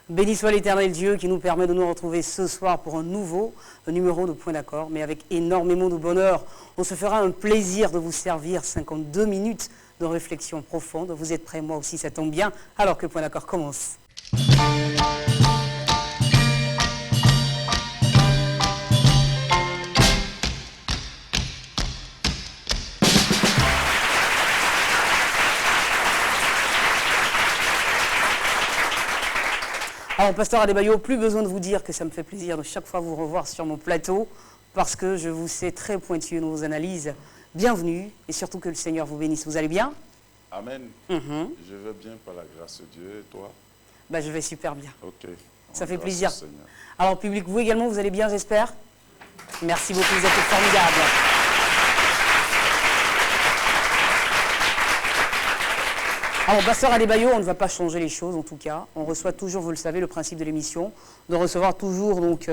Béni soit l'Éternel Dieu qui nous permet de nous retrouver ce soir pour un nouveau numéro de Point d'accord, mais avec énormément de bonheur. On se fera un plaisir de vous servir 52 minutes de réflexion profonde. Vous êtes prêts? Moi aussi, ça tombe bien, alors que Point d'accord commence. Alors, Pasteur Adebayo, plus besoin de vous dire que ça me fait plaisir de chaque fois vous revoir sur mon plateau, parce que je vous sais très pointueux dans vos analyses. Bienvenue, et surtout que le Seigneur vous bénisse. Vous allez bien? Amen. Je vais bien par la grâce de Dieu, et toi? Ben, je vais super bien. Ok. Ça fait plaisir. Alors, public, vous également, vous allez bien, j'espère? Merci beaucoup, vous êtes formidables. Alors, Pasteur Adebayo, on ne va pas changer les choses en tout cas. On reçoit toujours, vous le savez, le principe de l'émission, de recevoir toujours donc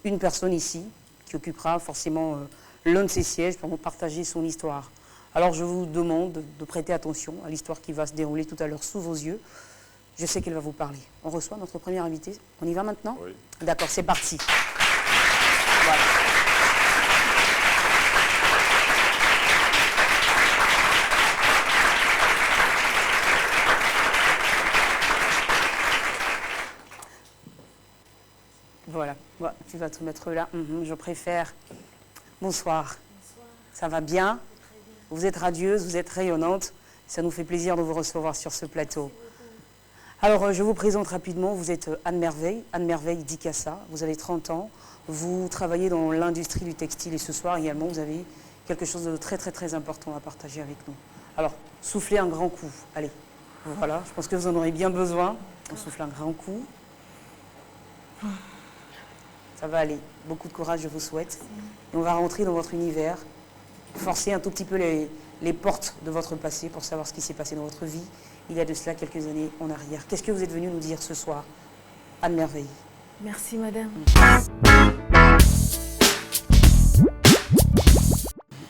une personne ici qui occupera forcément l'un de ses sièges pour nous partager son histoire. Alors, je vous demande de prêter attention à l'histoire qui va se dérouler tout à l'heure sous vos yeux. Je sais qu'elle va vous parler. On reçoit notre premier invité. On y va maintenant? Oui. D'accord, c'est parti. Voilà. Voilà, tu vas te mettre là. Je préfère. Bonsoir. Bonsoir. Ça va bien? Très bien. Vous êtes radieuse, vous êtes rayonnante. Ça nous fait plaisir de vous recevoir sur ce plateau. Alors, je vous présente rapidement. Vous êtes Anne Merveille Dikassa. Vous avez 30 ans. Vous travaillez dans l'industrie du textile et ce soir également, vous avez quelque chose de très, très, très important à partager avec nous. Alors, soufflez un grand coup. Allez, voilà. Je pense que vous en aurez bien besoin. On souffle un grand coup. Ça va aller. Beaucoup de courage, je vous souhaite. Et on va rentrer dans votre univers, forcer un tout petit peu les portes de votre passé pour savoir ce qui s'est passé dans votre vie il y a de cela quelques années en arrière. Qu'est-ce que vous êtes venue nous dire ce soir, Anne Merveille? Merci, madame.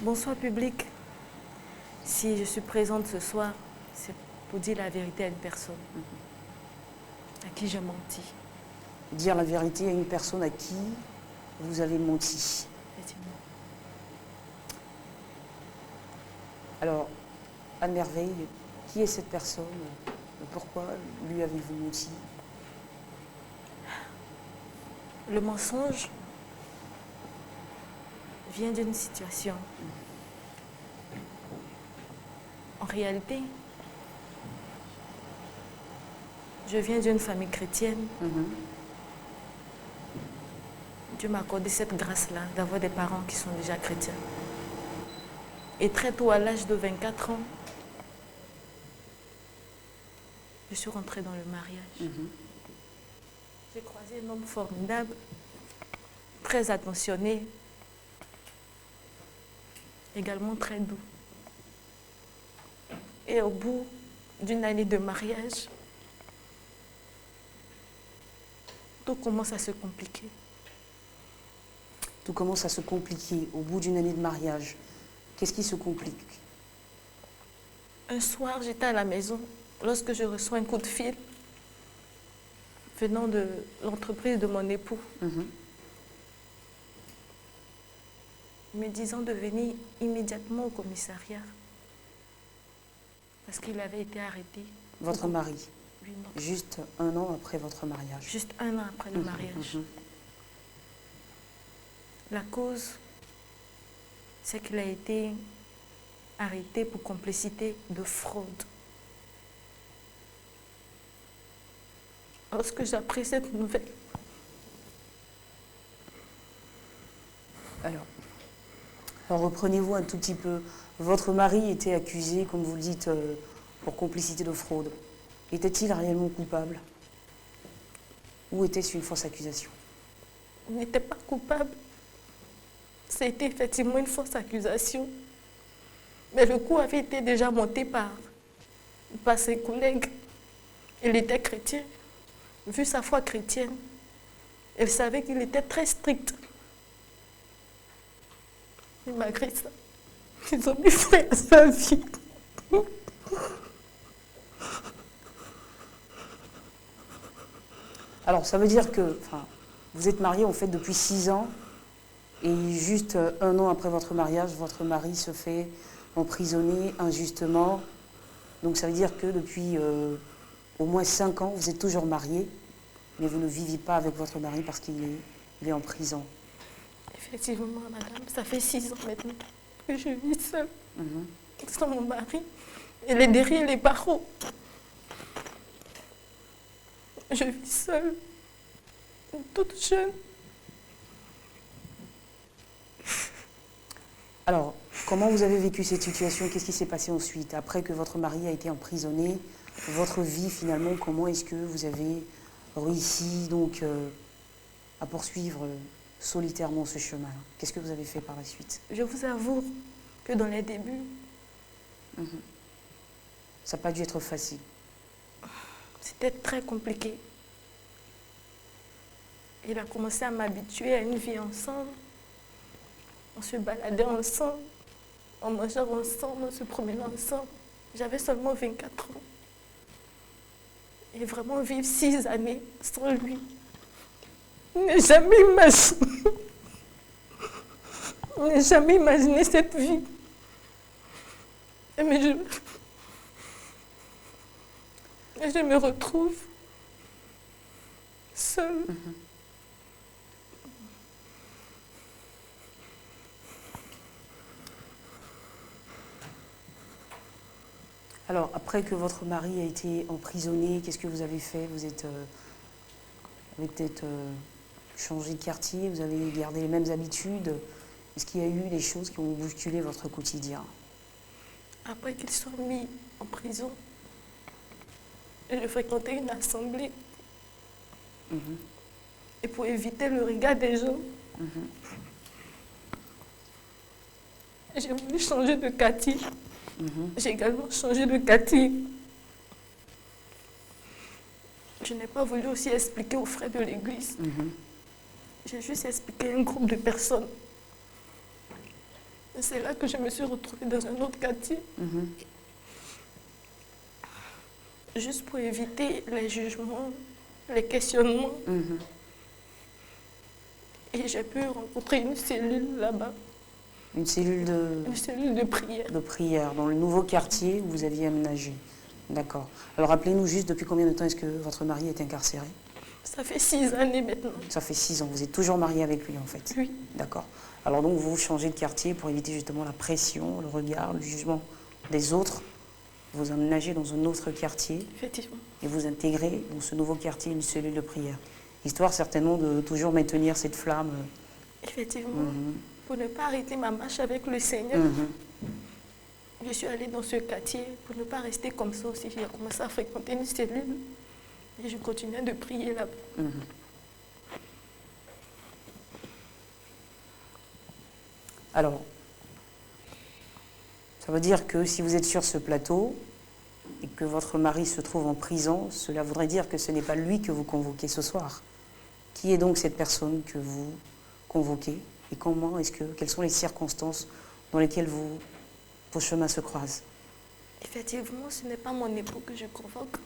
Bonsoir, public. Si je suis présente ce soir, c'est pour dire la vérité à une personne à qui j'ai menti. Dire la vérité à une personne à qui vous avez menti. Effectivement. Alors, Anne Merveille, qui est cette personne? Pourquoi lui avez-vous menti? Le mensonge vient d'une situation. En réalité, je viens d'une famille chrétienne. Dieu m'a accordé cette grâce-là, d'avoir des parents qui sont déjà chrétiens. Et très tôt, à l'âge de 24 ans, je suis rentrée dans le mariage. J'ai croisé un homme formidable, très attentionné, également très doux. Et au bout d'une année de mariage, tout commence à se compliquer. Tout commence à se compliquer au bout d'une année de mariage. Qu'est-ce qui se complique? Un soir, j'étais à la maison lorsque je reçois un coup de fil venant de l'entreprise de mon époux, me disant de venir immédiatement au commissariat parce qu'il avait été arrêté. Votre mari? Oui, juste un an après votre mariage? Juste un an après le mariage. La cause, c'est qu'il a été arrêté pour complicité de fraude. Lorsque j'ai appris cette nouvelle, Alors, reprenez-vous un tout petit peu. Votre mari était accusé, comme vous le dites, pour complicité de fraude. Était-il réellement coupable? Ou était-ce une fausse accusation? il n'était pas coupable. C'était effectivement une fausse accusation. Mais le coup avait été déjà monté par ses collègues. Il était chrétien. Vu sa foi chrétienne, il savait qu'il était très strict. Et malgré ça, ils ont mis fin à sa vie. Alors, ça veut dire que vous êtes mariés en fait depuis 6 ans et juste 1 an après votre mariage, votre mari se fait emprisonner injustement. Donc, ça veut dire que depuis au moins 5 ans, vous êtes toujours mariés, mais vous ne vivez pas avec votre mari parce qu'il est en prison. Effectivement, madame, ça fait 6 ans maintenant que je vis seule, sans mon mari. Elle est derrière les barreaux. Je vis seule, toute jeune. Alors, comment vous avez vécu cette situation? Qu'est-ce qui s'est passé ensuite? Après que votre mari a été emprisonné, votre vie finalement, comment est-ce que vous avez réussi donc à poursuivre solitairement ce chemin? Qu'est-ce que vous avez fait par la suite? Je vous avoue que dans les débuts, Ça n'a pas dû être facile. c'était très compliqué. Il a commencé à m'habituer à une vie ensemble. On se baladait ensemble, on mangeait ensemble, on se promenait ensemble. J'avais seulement 24 ans. Et vraiment vivre 6 années sans lui. Je n'ai jamais imaginé cette vie. Mais je me retrouve seule. Alors, après que votre mari a été emprisonné, qu'est-ce que vous avez fait? Vous avez peut-être changé de quartier, vous avez gardé les mêmes habitudes. Est-ce qu'il y a eu des choses qui ont bousculé votre quotidien? Après qu'il soit mis en prison, je fréquentais une assemblée. Et pour éviter le regard des gens, j'ai voulu changer de quartier. J'ai également changé de quartier. Je n'ai pas voulu aussi expliquer aux frères de l'église. J'ai juste expliqué à un groupe de personnes. C'est là que je me suis retrouvée dans un autre quartier. Juste pour éviter les jugements, les questionnements. Et j'ai pu rencontrer une cellule là-bas. Une cellule de prière. De prière, dans le nouveau quartier où vous aviez aménagé. D'accord. Alors rappelez-nous juste depuis combien de temps est-ce que votre mari est incarcéré? Ça fait 6 années maintenant. Ça fait 6 ans. Vous êtes toujours marié avec lui en fait? Oui. D'accord. Alors donc vous changez de quartier pour éviter justement la pression, le regard, le jugement des autres. Vous emménagez dans un autre quartier. Effectivement. Et vous intégrez dans ce nouveau quartier une cellule de prière. Histoire certainement de toujours maintenir cette flamme. Effectivement. Pour ne pas arrêter ma marche avec le Seigneur. Je suis allée dans ce quartier pour ne pas rester comme ça aussi. J'ai commencé à fréquenter une cellule et je continuais de prier là-bas. Alors, ça veut dire que si vous êtes sur ce plateau et que votre mari se trouve en prison, cela voudrait dire que ce n'est pas lui que vous convoquez ce soir. Qui est donc cette personne que vous convoquez? Et quelles sont les circonstances dans lesquelles vos chemins se croisent? Effectivement, ce n'est pas mon époux que je convoque.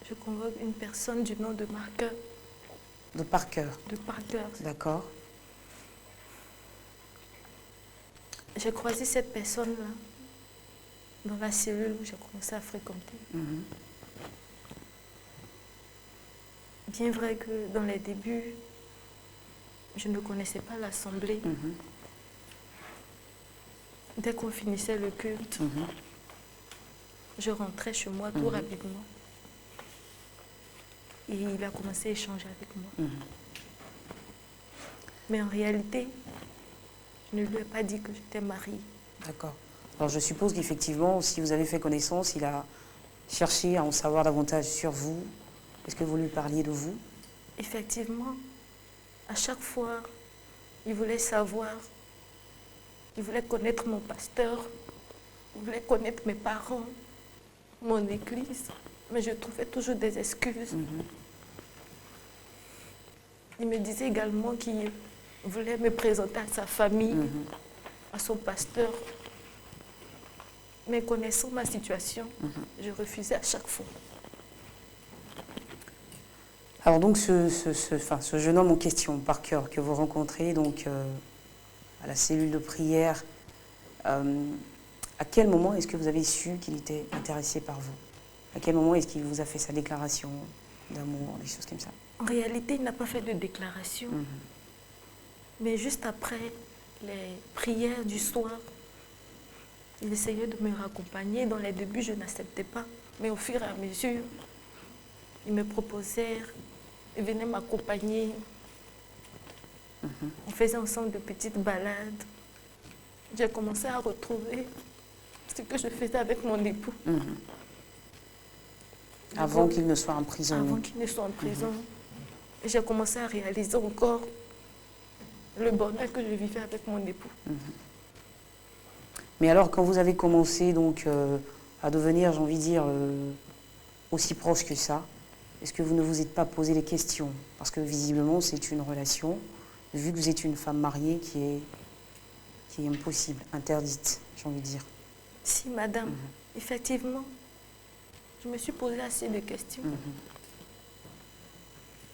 Je convoque une personne du nom de Parker. De Parker? De Parker. D'accord. J'ai croisé cette personne-là dans la cellule où j'ai commencé à fréquenter. Bien vrai que dans les débuts, je ne connaissais pas l'assemblée. Dès qu'on finissait le culte, je rentrais chez moi tout rapidement. Et il a commencé à échanger avec moi. Mais en réalité, je ne lui ai pas dit que j'étais mariée. D'accord. Alors je suppose qu'effectivement, si vous avez fait connaissance, il a cherché à en savoir davantage sur vous. Est-ce que vous lui parliez de vous? Effectivement, à chaque fois, il voulait savoir, il voulait connaître mon pasteur, il voulait connaître mes parents, mon église, mais je trouvais toujours des excuses. Il me disait également qu'il voulait me présenter à sa famille, à son pasteur. Mais connaissant ma situation, je refusais à chaque fois. Alors donc ce jeune homme en question, Parker, que vous rencontrez donc à la cellule de prière, à quel moment est-ce que vous avez su qu'il était intéressé par vous? À quel moment est-ce qu'il vous a fait sa déclaration d'amour, des choses comme ça? En réalité, il n'a pas fait de déclaration. Mais juste après les prières du soir, il essayait de me raccompagner. Dans les débuts, je n'acceptais pas. Mais au fur et à mesure, il me proposait, il venait m'accompagner. On faisait ensemble de petites balades. J'ai commencé à retrouver ce que je faisais avec mon époux. Avant qu'il ne soit emprisonné. Avant qu'il ne soit en prison. Et j'ai commencé à réaliser encore le bonheur que je vivais avec mon époux. Mais alors, quand vous avez commencé donc à devenir, j'ai envie de dire, aussi proche que ça, est-ce que vous ne vous êtes pas posé des questions? Parce que visiblement, c'est une relation, vu que vous êtes une femme mariée, qui est impossible, interdite, j'ai envie de dire. Si, madame, effectivement, je me suis posé assez de questions.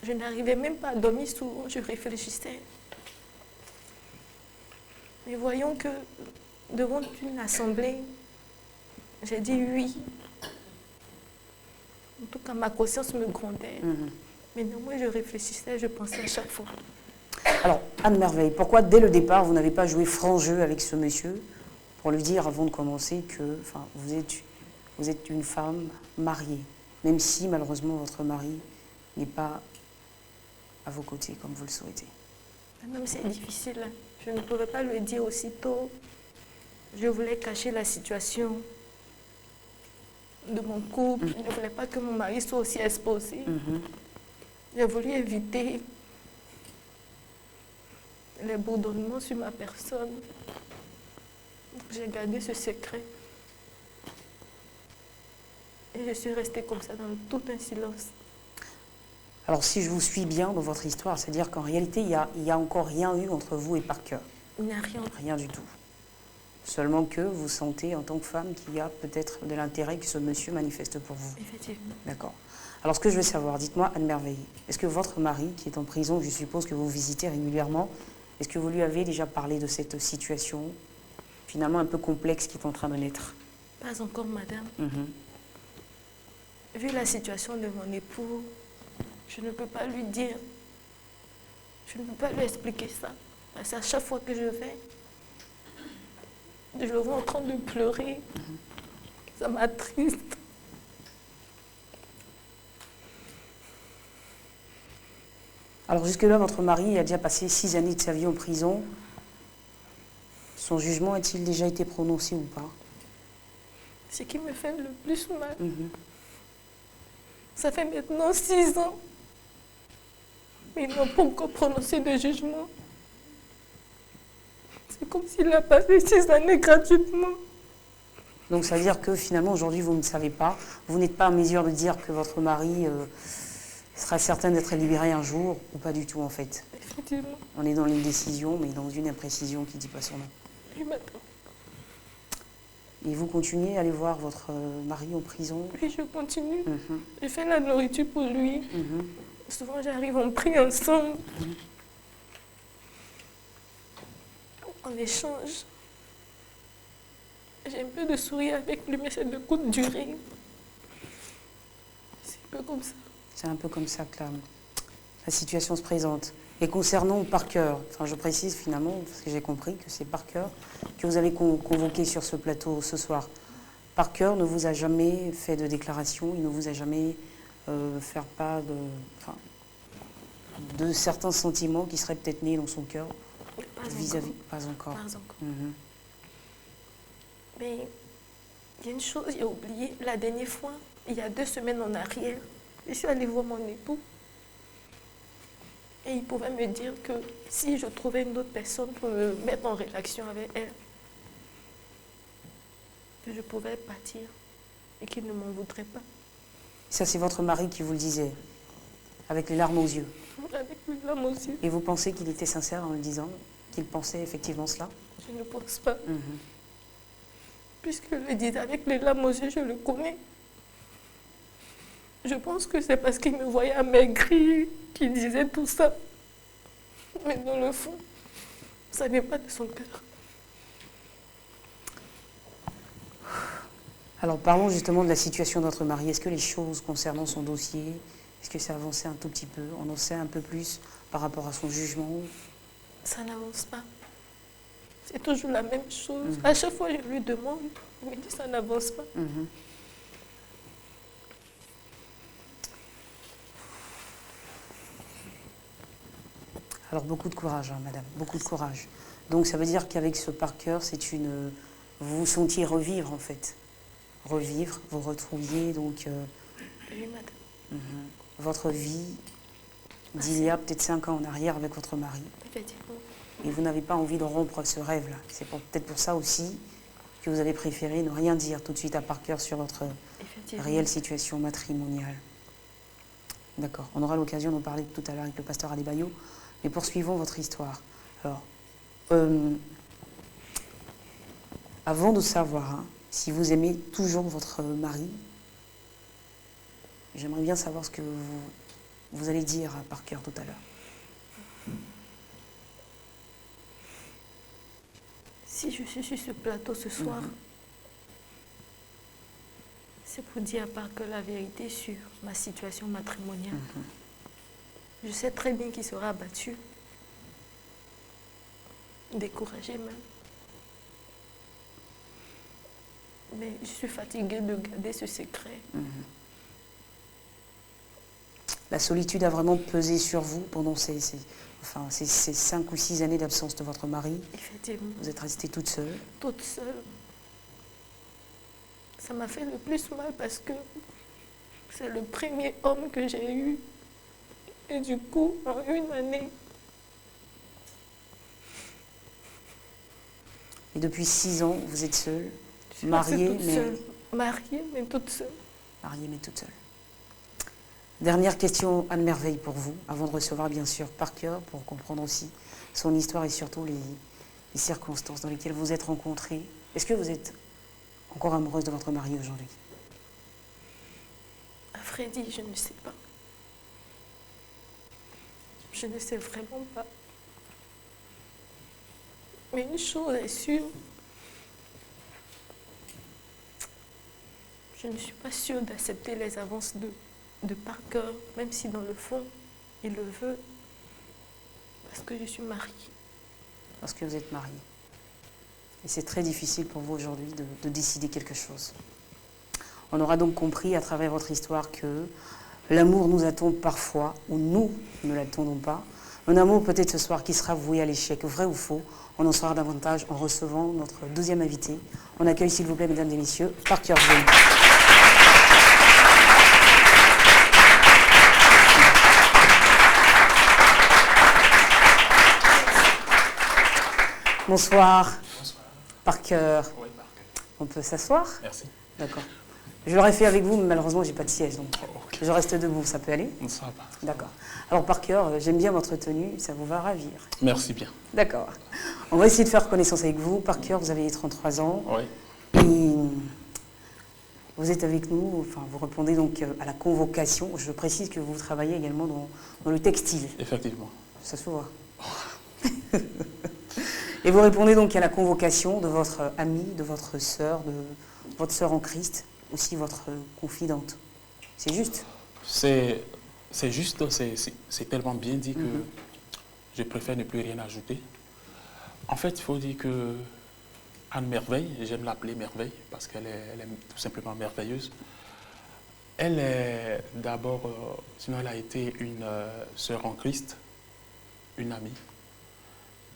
Je n'arrivais même pas à dormir souvent, je réfléchissais. Mais voyons que devant une assemblée, j'ai dit oui. En tout cas, ma conscience me grondait. Mais néanmoins, je réfléchissais, je pensais à chaque fois. Alors, Anne Merveille, pourquoi dès le départ, vous n'avez pas joué franc jeu avec ce monsieur pour lui dire avant de commencer que vous êtes une femme mariée, même si malheureusement votre mari n'est pas à vos côtés comme vous le souhaitez? Même c'est difficile. Je ne pouvais pas le dire aussitôt. Je voulais cacher la situation de mon couple. Je ne voulais pas que mon mari soit aussi exposé. J'ai voulu éviter les bourdonnements sur ma personne. J'ai gardé ce secret. Et je suis restée comme ça dans tout un silence. Alors si je vous suis bien dans votre histoire, c'est-à-dire qu'en réalité, il y a encore rien eu entre vous et Parker? Il n'y a rien. Rien du tout. Seulement que vous sentez en tant que femme qu'il y a peut-être de l'intérêt que ce monsieur manifeste pour vous. Effectivement. D'accord. Alors ce que je veux savoir, dites-moi Anne Merveille, est-ce que votre mari, qui est en prison, je suppose que vous visitez régulièrement, est-ce que vous lui avez déjà parlé de cette situation finalement un peu complexe qui est en train de naître? Pas encore, madame. Vu la situation de mon époux, je ne peux pas lui dire, je ne peux pas lui expliquer ça. Parce qu'à chaque fois que je vais, je le vois en train de pleurer. Ça m'attriste. Alors jusque-là, votre mari a déjà passé 6 années de sa vie en prison. Son jugement a-t-il déjà été prononcé ou pas? Ce qui me fait le plus mal, ça fait maintenant 6 ans. Mais ils n'ont pas encore prononcé de jugement. C'est comme s'il a passé 6 années gratuitement. Donc ça veut dire que finalement aujourd'hui vous ne savez pas, vous n'êtes pas en mesure de dire que votre mari sera certain d'être libéré un jour ou pas du tout en fait. Effectivement. On est dans l'indécision mais dans une imprécision qui ne dit pas son nom. Oui, madame. Et vous continuez à aller voir votre mari en prison? Oui, je continue. Je fais la nourriture pour lui. Souvent j'arrive, on prie ensemble. On échange. J'ai un peu de sourire avec lui, mais c'est de courte durée. C'est un peu comme ça. C'est un peu comme ça que la situation se présente. Et concernant Parker, enfin je précise finalement, parce que j'ai compris que c'est Parker que vous avez convoqué sur ce plateau ce soir. Parker ne vous a jamais fait de déclaration, il ne vous a jamais fait part de certains sentiments qui seraient peut-être nés dans son cœur vis-à-vis. Pas encore. Pas encore. Mais il y a une chose, j'ai oublié. La dernière fois, il y a 2 semaines en arrière, je suis allée voir mon époux. Et il pouvait me dire que si je trouvais une autre personne pour me mettre en relation avec elle, que je pouvais partir et qu'il ne m'en voudrait pas. Ça, c'est votre mari qui vous le disait, avec les larmes aux yeux. Avec les larmes aux yeux. Et vous pensez qu'il était sincère en le disant, qu'il pensait effectivement cela? Je ne pense pas. Puisque je le disais avec les larmes aux yeux, je le connais. Je pense que c'est parce qu'il me voyait amaigri qu'il disait tout ça. Mais dans le fond, ça n'est pas de son cœur. Alors parlons justement de la situation de votre mari. Est-ce que les choses concernant son dossier, est-ce que ça a avancé un tout petit peu? On en sait un peu plus par rapport à son jugement? Ça n'avance pas. C'est toujours la même chose. À chaque fois, je lui demande, il me dit ça n'avance pas. Alors beaucoup de courage, hein, madame, beaucoup de courage. Donc ça veut dire qu'avec ce Parker, vous vous sentiez revivre en fait. Revivre, vous retrouviez donc Oui, madame. votre vie d'il y a peut-être 5 ans en arrière avec votre mari. Effectivement. Et vous n'avez pas envie de rompre ce rêve-là. C'est peut-être pour ça aussi que vous avez préféré ne rien dire tout de suite à Parker sur votre réelle situation matrimoniale. D'accord. On aura l'occasion d'en parler tout à l'heure avec le pasteur Adebayo. Mais poursuivons votre histoire. Alors, avant de savoir hein, si vous aimez toujours votre mari, j'aimerais bien savoir ce que vous allez dire à Parker tout à l'heure. Si je suis sur ce plateau ce soir, c'est pour dire à Parker la vérité sur ma situation matrimoniale. Je sais très bien qu'il sera abattu, découragé même. Mais je suis fatiguée de garder ce secret. La solitude a vraiment pesé sur vous pendant ces 5 ou 6 années d'absence de votre mari. Effectivement. Vous êtes restée toute seule. Toute seule. Ça m'a fait le plus mal parce que c'est le premier homme que j'ai eu. Et du coup, en une année. Et depuis 6 ans, vous êtes seule, Je suis mariée, toute seule. Mariée, mais toute seule. Mariée, mais toute seule. Dernière question, Anne-Merveille, pour vous, avant de recevoir bien sûr Parker, pour comprendre aussi son histoire et surtout les circonstances dans lesquelles vous êtes rencontrés. Est-ce que vous êtes encore amoureuse de votre mari aujourd'hui? À vrai dire, je ne sais pas. Je ne sais vraiment pas. Mais une chose est sûre, je ne suis pas sûre d'accepter les avances de Parker, même si dans le fond, il le veut, parce que je suis mariée. Parce que vous êtes mariée. Et c'est très difficile pour vous aujourd'hui de décider quelque chose. On aura donc compris à travers votre histoire que l'amour nous attend parfois, ou nous ne l'attendons pas. Un amour peut-être ce soir qui sera voué à l'échec, vrai ou faux. On en saura davantage en recevant notre deuxième invité. On accueille s'il vous plaît, mesdames et messieurs, Parker James. Bonsoir. Bonsoir. Parker. Oui, Parker. On peut s'asseoir? Merci. D'accord. Je l'aurais fait avec vous, mais malheureusement, j'ai pas de siège, donc Ok. je reste debout. Ça peut aller? Ça va. D'accord. Alors, Parker, j'aime bien votre tenue, ça vous va ravir. Merci bien. D'accord. On va essayer de faire connaissance avec vous. Parker, vous avez 33 ans. Oui. Et vous êtes avec nous, enfin, vous répondez donc à la convocation. Je précise que vous travaillez également dans le textile. Effectivement. Ça se voit. Et vous répondez donc à la convocation de votre amie, de votre sœur en Christ, aussi votre confidente. C'est juste? C'est juste, c'est tellement bien dit que je préfère ne plus rien ajouter. En fait, il faut dire que Anne Merveille, j'aime l'appeler Merveille parce qu'elle est tout simplement merveilleuse. Elle est d'abord, sinon elle a été une sœur en Christ, une amie.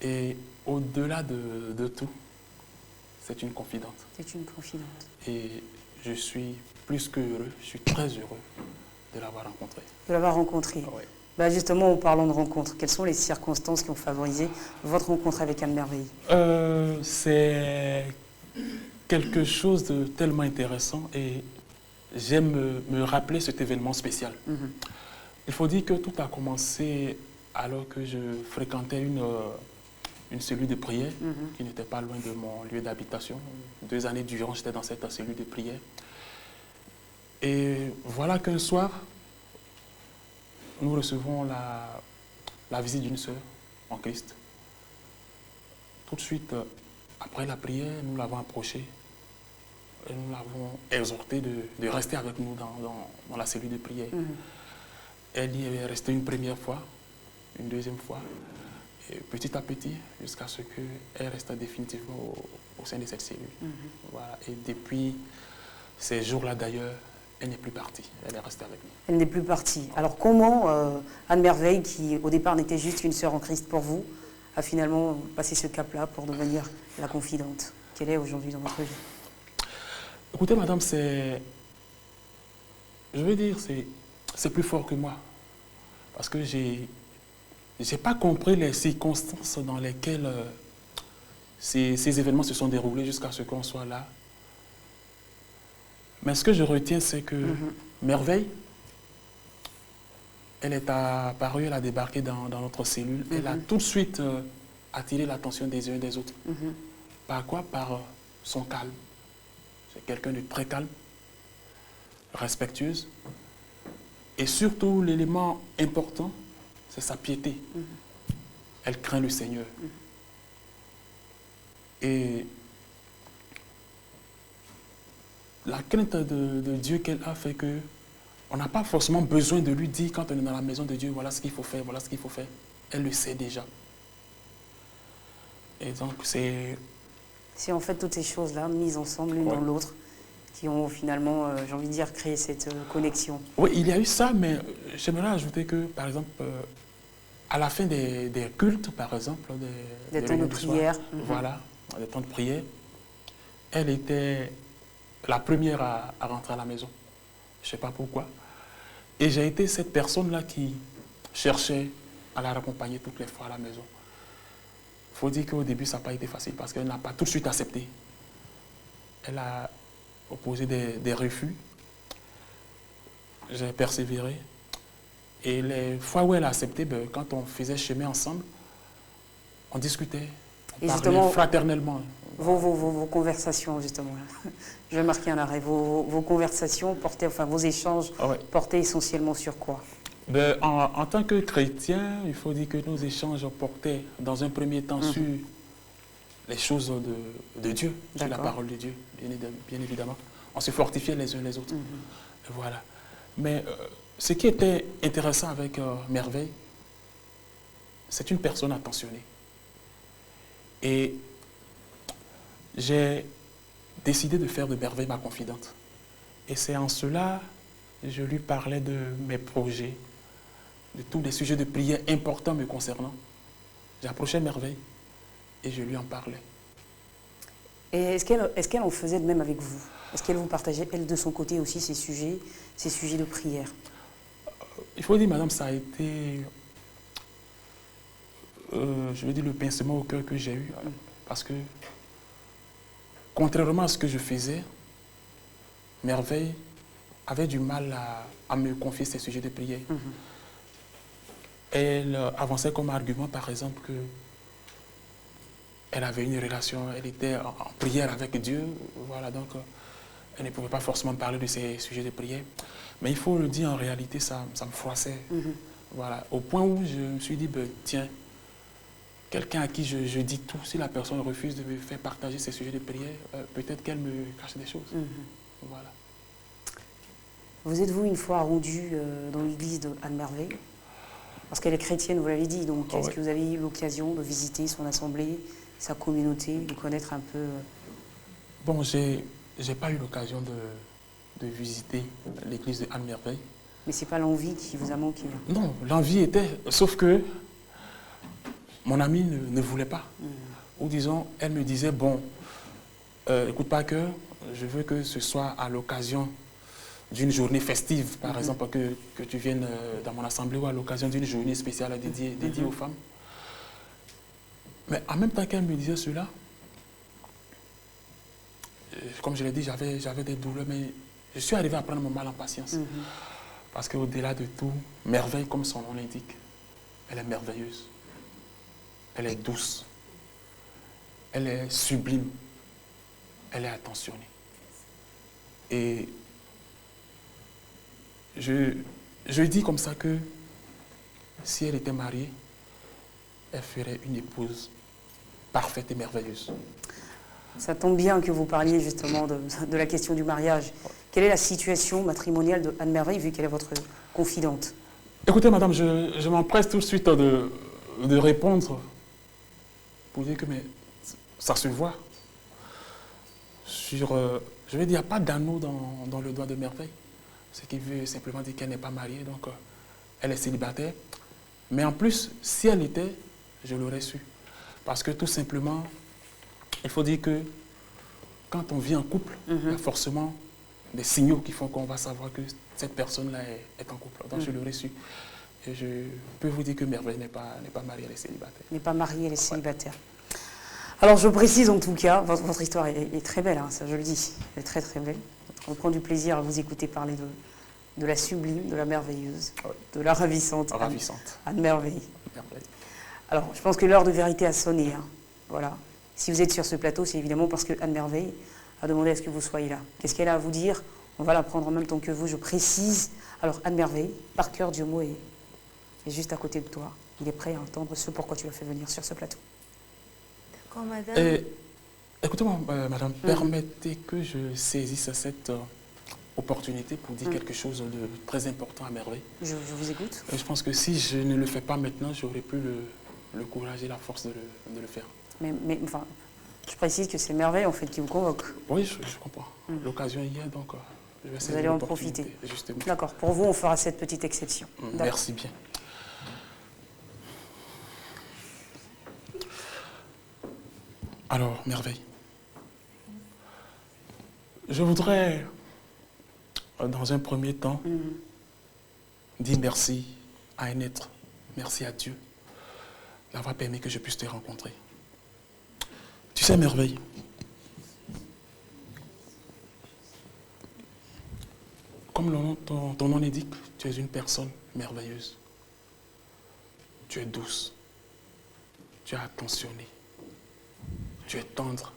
Et au-delà de tout, c'est une confidente. C'est une confidente. Et je suis plus que heureux, je suis très heureux de l'avoir rencontrée. De l'avoir rencontrée. Oui. Bah justement, en parlant de rencontre, quelles sont les circonstances qui ont favorisé votre rencontre avec Anne Merveille? C'est quelque chose de tellement intéressant et j'aime me rappeler cet événement spécial. Il faut dire que tout a commencé alors que je fréquentais une cellule de prière qui n'était pas loin de mon lieu d'habitation. 2 années durant, j'étais dans cette cellule de prière. Et voilà qu'un soir, nous recevons la visite d'une sœur en Christ. Tout de suite, après la prière, nous l'avons approchée et nous l'avons exhortée de rester avec nous dans la cellule de prière. Elle y est restée une première fois, une deuxième fois, et petit à petit, jusqu'à ce qu'elle reste définitivement au sein de cette cellule. Voilà. Et depuis ces jours-là d'ailleurs, elle n'est plus partie, elle est restée avec nous. Elle n'est plus partie. Alors comment Anne Merveille, qui au départ n'était juste une sœur en Christ pour vous, a finalement passé ce cap-là pour devenir la confidente qu'elle est aujourd'hui dans votre vie? Écoutez, madame, je veux dire, c'est plus fort que moi. Parce que j'ai pas compris les circonstances dans lesquelles ces événements se sont déroulés jusqu'à ce qu'on soit là. Mais ce que je retiens, c'est que Merveille, elle est apparue, elle a débarqué dans notre cellule. Elle a tout de suite attiré l'attention des uns et des autres. Par quoi? Par son calme. C'est quelqu'un de très calme, respectueuse. Et surtout, l'élément important, c'est sa piété. Elle craint le Seigneur. Et la crainte de Dieu qu'elle a fait que on n'a pas forcément besoin de lui dire quand on est dans la maison de Dieu, voilà ce qu'il faut faire, voilà ce qu'il faut faire. Elle le sait déjà. Et donc c'est en fait toutes ces choses-là, mises ensemble l'une dans l'autre, qui ont finalement, j'ai envie de dire, créé cette connexion. Oui, il y a eu ça, mais j'aimerais ajouter que, par exemple, à la fin des cultes, par exemple, des temps de prière, voilà, des temps de prière, elle était la première à rentrer à la maison. Je ne sais pas pourquoi. Et j'ai été cette personne-là qui cherchait à la raccompagner toutes les fois à la maison. Il faut dire qu'au début, ça n'a pas été facile parce qu'elle n'a pas tout de suite accepté. Elle a opposé des refus. J'ai persévéré. Et les fois où elle a accepté, quand on faisait chemin ensemble, on discutait, on parlait fraternellement. Vos conversations, justement, je vais marquer un arrêt. Vos conversations portaient, enfin vos échanges portaient essentiellement sur quoi? En tant que chrétien, il faut dire que nos échanges portaient dans un premier temps sur les choses de Dieu, sur la parole de Dieu, bien évidemment. On se fortifiait les uns les autres. Voilà. Mais ce qui était intéressant avec Merveille, c'est une personne attentionnée. Et j'ai décidé de faire de Merveille ma confidente. Et c'est en cela que je lui parlais de mes projets, de tous les sujets de prière importants me concernant. J'approchais Merveille et je lui en parlais. Et est-ce qu'elle en faisait de même avec vous? Est-ce qu'elle vous partageait, elle, de son côté aussi, ces sujets de prière? Il faut dire, madame, ça a été, je veux dire, le pincement au cœur que j'ai eu. Parce que, contrairement à ce que je faisais, Merveille avait du mal à me confier ces sujets de prière. Elle avançait comme argument, par exemple, que elle avait une relation, elle était en prière avec Dieu, voilà, donc elle ne pouvait pas forcément parler de ces sujets de prière. Mais il faut le dire, en réalité, ça me froissait. Voilà, au point où je me suis dit, tiens, quelqu'un à qui je dis tout, si la personne refuse de me faire partager ces sujets de prière, peut-être qu'elle me cache des choses. Voilà. Vous êtes-vous une fois rendu dans l'église de Anne Merveille? Parce qu'elle est chrétienne, vous l'avez dit, donc est-ce que vous avez eu l'occasion de visiter son assemblée, sa communauté, de connaître un peu Bon, j'ai pas eu l'occasion de visiter l'église de Anne Merveille. Mais c'est pas l'envie qui vous a manqué? Non, l'envie était, sauf que mon amie ne voulait pas. Ou disons, elle me disait, bon, écoute pas que je veux que ce soit à l'occasion d'une journée festive, par exemple, que tu viennes dans mon assemblée ou à l'occasion d'une journée spéciale dédiée aux femmes. Mais en même temps qu'elle me disait cela, comme je l'ai dit, j'avais des douleurs, mais je suis arrivé à prendre mon mal en patience. Parce qu'au-delà de tout, Merveille, comme son nom l'indique, elle est merveilleuse. Elle est douce. Elle est sublime. Elle est attentionnée. Et je dis comme ça que si elle était mariée, elle ferait une épouse parfaite et merveilleuse. Ça tombe bien que vous parliez justement de la question du mariage. Quelle est la situation matrimoniale de Anne Merveille, vu qu'elle est votre confidente? Écoutez, madame, je m'empresse tout de suite de répondre pour dire que mais, ça se voit. Je vais dire, il n'y a pas d'anneau dans le doigt de Merveille. Ce qui veut simplement dire qu'elle n'est pas mariée, donc elle est célibataire. Mais en plus, si elle était, je l'aurais su. Parce que tout simplement, il faut dire que quand on vit en couple, il y a forcément des signaux qui font qu'on va savoir que cette personne-là est en couple. Donc je l'aurais su. Et je peux vous dire que Merveille n'est pas mariée, elle est célibataire. Elle n'est pas mariée, elle est célibataire. Alors je précise en tout cas, votre histoire est très belle, hein, ça je le dis. Elle est très très belle. On prend du plaisir à vous écouter parler de la sublime, de la merveilleuse, de la ravissante. Anne Merveille. Alors je pense que l'heure de vérité a sonné. Hein. Voilà. Si vous êtes sur ce plateau, c'est évidemment parce que Anne Merveille a demandé à ce que vous soyez là. Qu'est-ce qu'elle a à vous dire? On va l'apprendre en même temps que vous, je précise. Alors Anne Merveille, par cœur, Diomo est juste à côté de toi. Il est prêt à entendre ce pourquoi tu l'as fait venir sur ce plateau. D'accord, madame. Écoutez-moi, madame, permettez que je saisisse cette opportunité pour dire quelque chose de très important à Merveille. Je vous écoute. Je pense que si je ne le fais pas maintenant, j'aurais plus le courage et la force de le faire. Mais enfin, je précise que c'est Merveille en fait qui vous convoque. Oui, je comprends. L'occasion y est, donc je vais essayer vous allez en profiter. Justement. D'accord, pour vous, on fera cette petite exception. Merci bien. Alors, Merveille, je voudrais, dans un premier temps, dire merci à un être, merci à Dieu d'avoir permis que je puisse te rencontrer. Tu sais, Merveille, comme ton nom l'indique, tu es une personne merveilleuse. Tu es douce, tu es attentionnée, tu es tendre.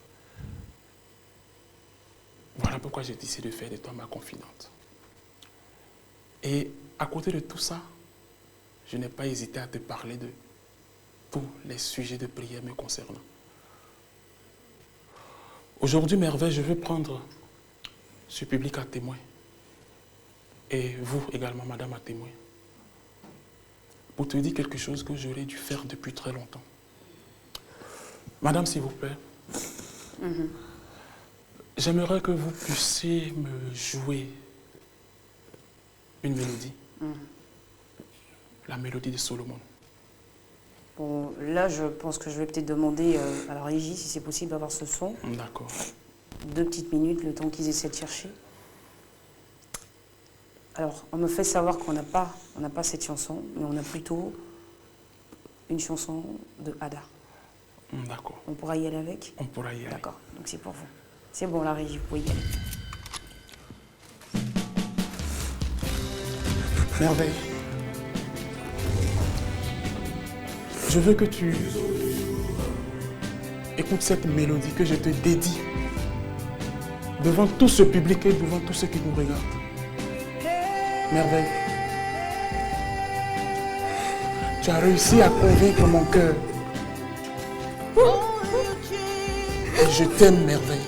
Voilà pourquoi j'ai décidé de faire de toi ma confidente. Et à côté de tout ça, je n'ai pas hésité à te parler de tous les sujets de prière me concernant. Aujourd'hui, Merveille, je veux prendre ce public à témoin. Et vous également, madame, à témoin. Pour te dire quelque chose que j'aurais dû faire depuis très longtemps. Madame, s'il vous plaît, j'aimerais que vous puissiez me jouer une mélodie. La mélodie de Solomon. Bon, là, je pense que je vais peut-être demander à la régie si c'est possible d'avoir ce son. D'accord. 2 petites minutes, le temps qu'ils essaient de chercher. Alors, on me fait savoir qu'on n'a pas cette chanson, mais on a plutôt une chanson de Ada. D'accord. On pourra y aller avec? On pourra y aller. D'accord, donc c'est pour vous. C'est bon, la régie, vous pouvez y aller. Merveille. Je veux que tu écoutes cette mélodie que je te dédie devant tout ce public et devant tous ceux qui nous regardent. Merveille. Tu as réussi à convaincre mon cœur. Et je t'aime, Merveille.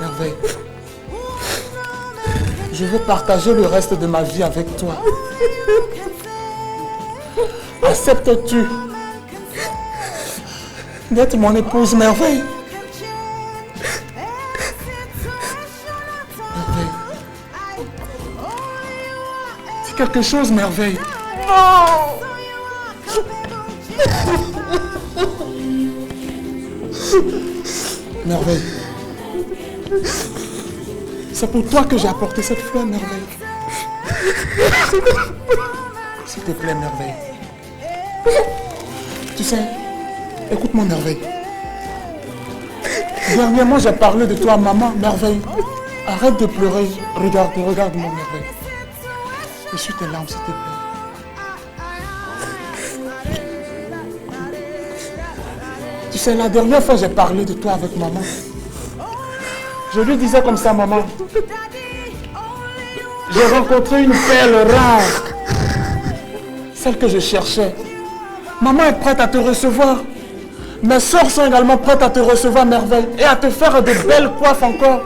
Merveille. Je veux partager le reste de ma vie avec toi. Acceptes-tu d'être mon épouse, Merveille? Merveille. C'est quelque chose, Merveille. Non! Merveille. C'est pour toi que j'ai apporté cette fleur, Merveille. S'il te plaît, Merveille. Tu sais, écoute-moi, Merveille. Dernièrement, j'ai parlé de toi à maman, Merveille. Arrête de pleurer. Regarde-moi, Merveille. Essuie tes larmes, s'il te plaît. Tu sais, la dernière fois, j'ai parlé de toi avec maman. Je lui disais comme ça, maman. J'ai rencontré une perle rare. Celle que je cherchais. Maman est prête à te recevoir. Mes soeurs sont également prêtes à te recevoir, merveille. Et à te faire de belles coiffes encore.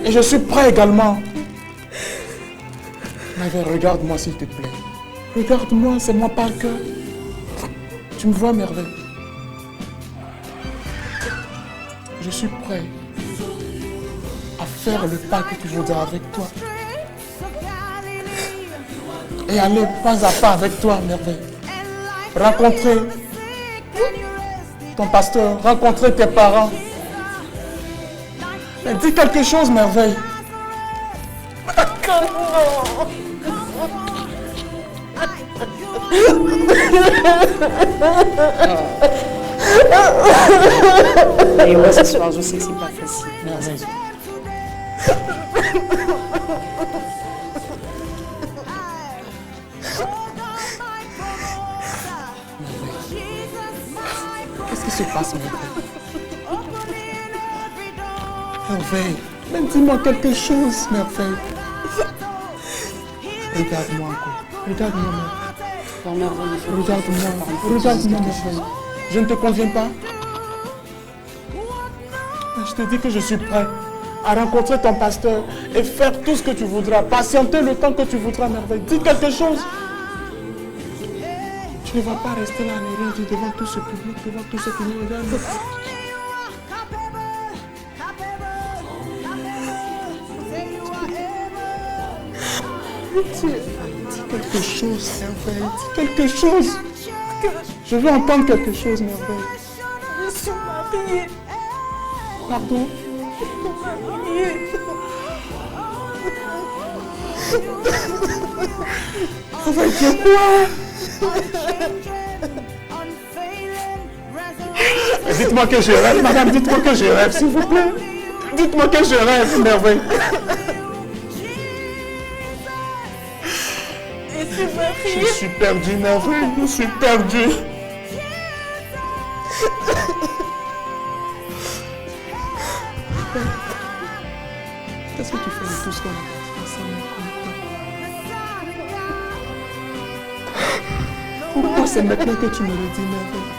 Et je suis prêt également. Merveille, regarde-moi s'il te plaît. Regarde-moi, c'est moi par cœur. Tu me vois, merveille? Je suis prêt à faire le pas que tu voudras avec toi. Et aller pas à pas avec toi, merveille. Rencontrer ton pasteur, rencontrer tes parents. Et dis quelque chose, merveille. Allez, on va s'asseoir, je sais que c'est pas facile. Merveille. Qu'est-ce qui se passe, merveille? Merveille, mais dis-moi quelque chose, merveille. Regarde-moi encore. Regarde-moi, merveille. Regarde-moi, regarde-moi, merveille. Je ne te conviens pas? Je te dis que je suis prêt à rencontrer ton pasteur et faire tout ce que tu voudras. Patienter le temps que tu voudras, merveille. Dis quelque chose. Tu ne vas pas rester là à ne rien dire devant tout ce public, devant tout ce qui nous regarde. Dis quelque chose, merveille. Dis quelque chose. Je veux entendre quelque chose, merveille. Je suis mariée. Pardon? Merveille, c'est quoi? Dites-moi que je rêve, madame, dites-moi que je rêve, s'il vous plaît. Dites-moi que je rêve, merveille. Je suis perdu, merveille, je suis perdu. Qu'est-ce que tu fais de tout ce qu'on a ensemble? Pourquoi c'est maintenant que tu me le dis, merveille?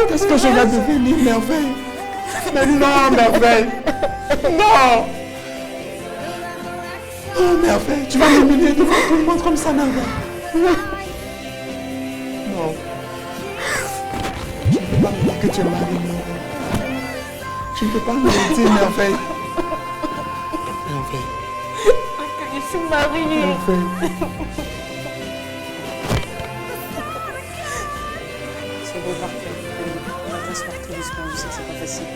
Qu'est-ce que je vais devenir, merveille? Mais non, merveille! Non! Oh, merveille, tu vas m'humilier devant tout le monde comme ça, merveille? Non. Tu ne peux pas me dire que tu es mariée, merveille. Tu ne peux pas me le dire, merveille. Merveille. Je suis mariée. Merveille. C'est beau, parfait. On va t'asseoir tout doucement, je sais que c'est pas facile.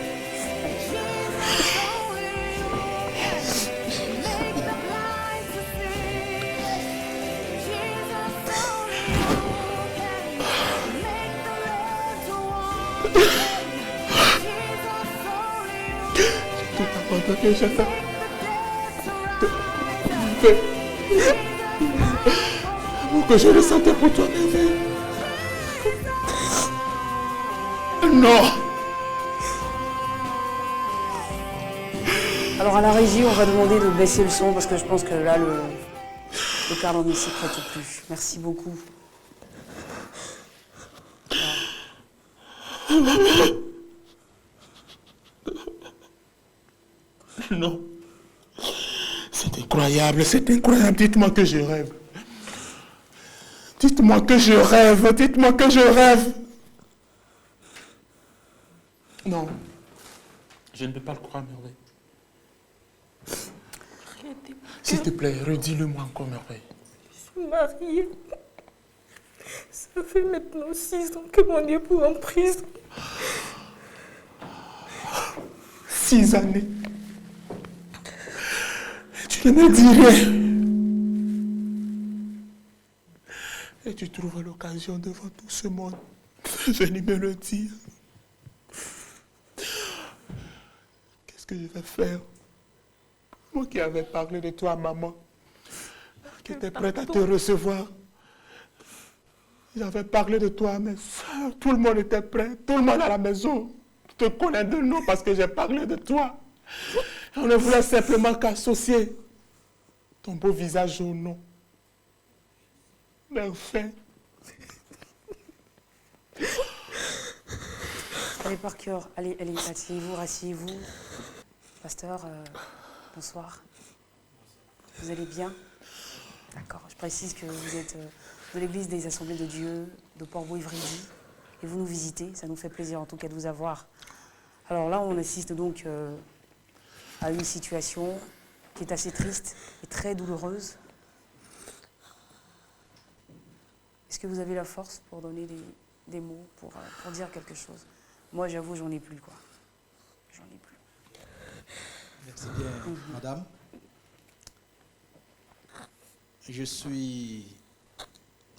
Tout abandonné, j'attends. L'amour que je ressentais pour toi, merveille. Non! Alors à la régie, on va demander de baisser le son parce que je pense que là, le cadre ne s'y prête plus. Merci beaucoup. Non. C'est incroyable, c'est incroyable. Dites-moi que je rêve. Dites-moi que je rêve, dites-moi que je rêve. Non. Je ne peux pas le croire, merveille. S'il te plaît, redis-le-moi encore, merveille. Je suis mariée. Ça fait maintenant 6 ans que mon époux est en prison. 6 années. Tu ne me dis rien. Et tu trouves l'occasion devant tout ce monde de venir me le dire. Qu'est-ce que je vais faire? Moi qui avais parlé de toi à maman, qui était prête à te recevoir. J'avais parlé de toi à mes soeurs, tout le monde était prêt, tout le monde à la maison. te connais de nom parce que j'ai parlé de toi. On ne voulait simplement qu'associer ton beau visage au nom. Mais enfin... Allez, Parker, allez, asseyez-vous, rasseyez-vous. Pasteur, bonsoir. Vous allez bien? D'accord, je précise que vous êtes de l'église des Assemblées de Dieu de Port-Bouivridy et vous nous visitez, ça nous fait plaisir en tout cas de vous avoir. Alors là, on assiste donc à une situation qui est assez triste et très douloureuse. Est-ce que vous avez la force pour donner des mots, pour dire quelque chose? Moi, j'avoue, j'en ai plus, quoi. J'en ai plus. Merci bien, madame. Je suis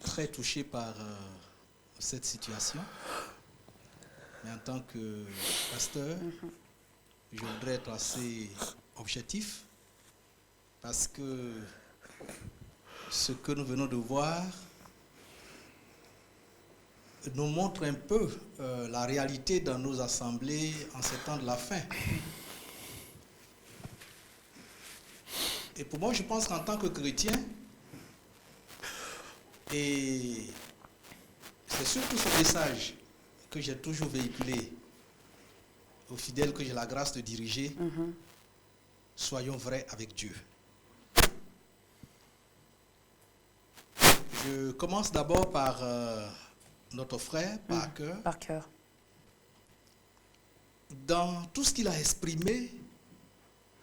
très touché par cette situation. Mais en tant que pasteur, je voudrais être assez objectif parce que ce que nous venons de voir nous montre un peu la réalité dans nos assemblées en ces temps de la fin. Et pour moi, je pense qu'en tant que chrétien, et c'est surtout ce message que j'ai toujours véhiculé aux fidèles que j'ai la grâce de diriger, soyons vrais avec Dieu. Je commence d'abord par notre frère, Parker. Dans tout ce qu'il a exprimé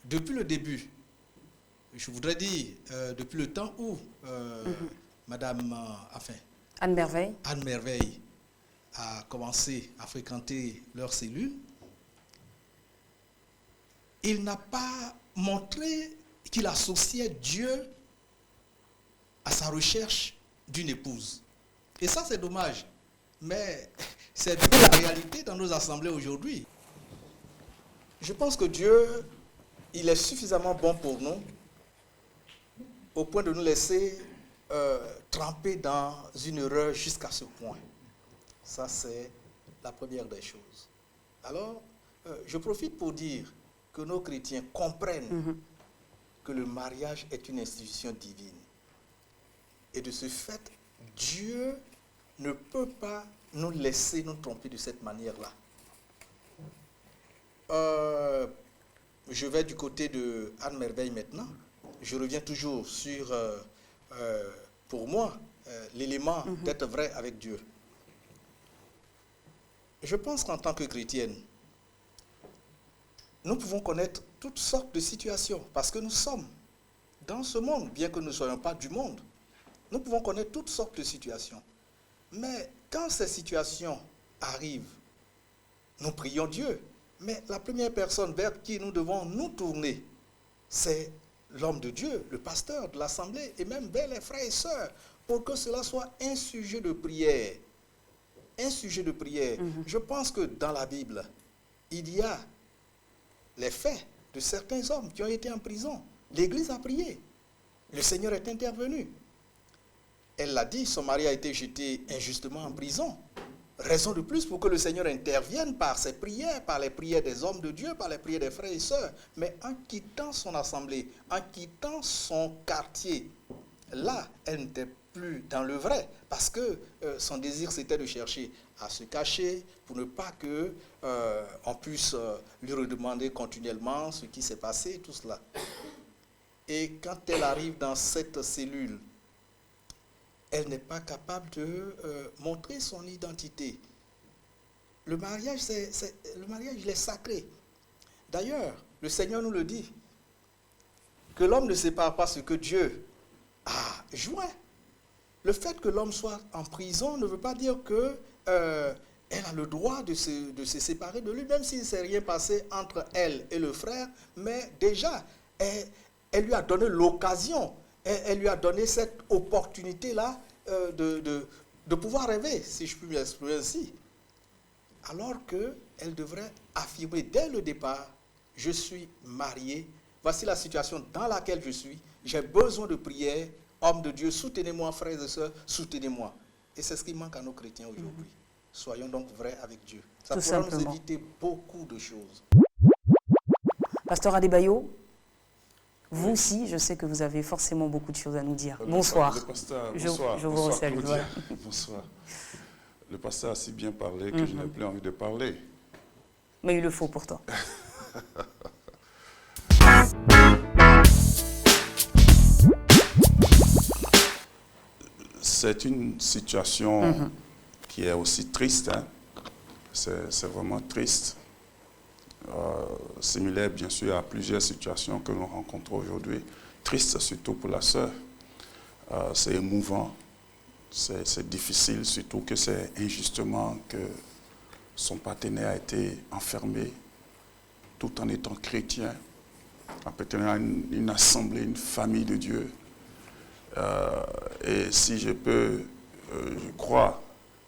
depuis le début, je voudrais dire depuis le temps où Madame Anne Merveille a commencé à fréquenter leur cellule, il n'a pas montré qu'il associait Dieu à sa recherche d'une épouse. Et ça, c'est dommage. Mais c'est la réalité dans nos assemblées aujourd'hui. Je pense que Dieu, il est suffisamment bon pour nous au point de nous laisser tremper dans une erreur jusqu'à ce point. Ça, c'est la première des choses. Alors, je profite pour dire que nos chrétiens comprennent que le mariage est une institution divine. Et de ce fait, Dieu ne peut pas nous laisser nous tromper de cette manière-là. Je vais du côté de Anne Merveille maintenant. Je reviens toujours sur, pour moi, l'élément d'être vrai avec Dieu. Je pense qu'en tant que chrétienne, nous pouvons connaître toutes sortes de situations parce que nous sommes dans ce monde, bien que nous ne soyons pas du monde. Nous pouvons connaître toutes sortes de situations. Mais quand ces situations arrivent, nous prions Dieu. Mais la première personne vers qui nous devons nous tourner, c'est l'homme de Dieu, le pasteur de l'assemblée, et même vers les frères et sœurs, pour que cela soit un sujet de prière. Un sujet de prière. Je pense que dans la Bible, il y a les faits de certains hommes qui ont été en prison. L'Église a prié. Le Seigneur est intervenu. Elle l'a dit, son mari a été jeté injustement en prison. Raison de plus pour que le Seigneur intervienne par ses prières, par les prières des hommes de Dieu, par les prières des frères et sœurs. Mais en quittant son assemblée, en quittant son quartier, là, elle n'était plus dans le vrai. Parce que son désir, c'était de chercher à se cacher pour ne pas qu'on puisse lui redemander continuellement ce qui s'est passé, tout cela. Et quand elle arrive dans cette cellule, elle n'est pas capable de montrer son identité. Le mariage, il est sacré. D'ailleurs, le Seigneur nous le dit, que l'homme ne sépare pas ce que Dieu a joint. Le fait que l'homme soit en prison ne veut pas dire qu'elle a le droit de se séparer de lui, même s'il ne s'est rien passé entre elle et le frère, mais déjà, elle lui a donné l'occasion, elle lui a donné cette opportunité-là de pouvoir rêver, si je puis m'exprimer ainsi. Alors qu'elle devrait affirmer dès le départ, je suis mariée, voici la situation dans laquelle je suis, j'ai besoin de prière, homme de Dieu, soutenez-moi, frères et sœurs, soutenez-moi. Et c'est ce qui manque à nos chrétiens aujourd'hui. Soyons donc vrais avec Dieu. Ça Tout pourra nous simplement. éviter beaucoup de choses. Pasteur Adebayo, vous aussi, je sais que vous avez forcément beaucoup de choses à nous dire. Bonsoir. Le pasteur, Je bonsoir. vous Bonsoir, resalue, Claudia. voilà. Bonsoir. Le pasteur a si bien parlé que je n'ai plus envie de parler. Mais il le faut pourtant. C'est une situation qui est aussi triste. Hein. C'est vraiment triste. Similaire, bien sûr, à plusieurs situations que nous rencontrons aujourd'hui. Triste surtout pour la sœur. C'est émouvant. C'est difficile, surtout que c'est injustement que son partenaire a été enfermé tout en étant chrétien, appartenant à une assemblée, une famille de Dieu. Et si je peux, je crois,